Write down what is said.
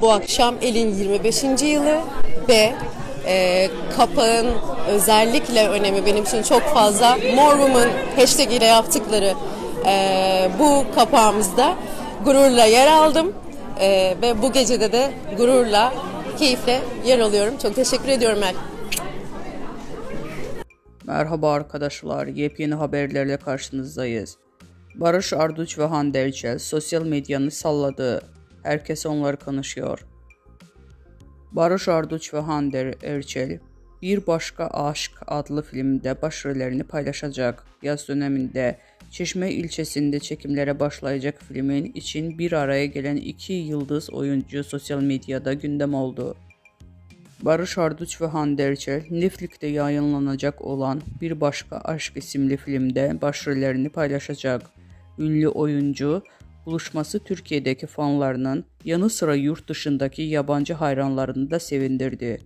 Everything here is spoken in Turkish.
Bu akşam Elin 25. yılı ve kapağın özellikle önemi benim için çok fazla. More Women hashtag ile yaptıkları bu kapağımızda gururla yer aldım ve bu gecede de gururla, keyifle yer alıyorum. Çok teşekkür ediyorum El. Merhaba arkadaşlar, yepyeni haberlerle karşınızdayız. Barış Arduç ve Hande Erçel sosyal medyanı salladı. Herkes onları konuşuyor. Barış Arduç ve Hande Erçel Bir Başka Aşk adlı filmde başrollerini paylaşacak. Yaz döneminde Çeşme ilçesinde çekimlere başlayacak filmin için bir araya gelen iki yıldız oyuncu sosyal medyada gündem oldu. Barış Arduç ve Hande Erçel, Netflix'te yayınlanacak olan Bir Başka Aşk isimli filmde başrollerini paylaşacak. Ünlü oyuncu, buluşması Türkiye'deki fanlarının yanı sıra yurt dışındaki yabancı hayranlarını da sevindirdi.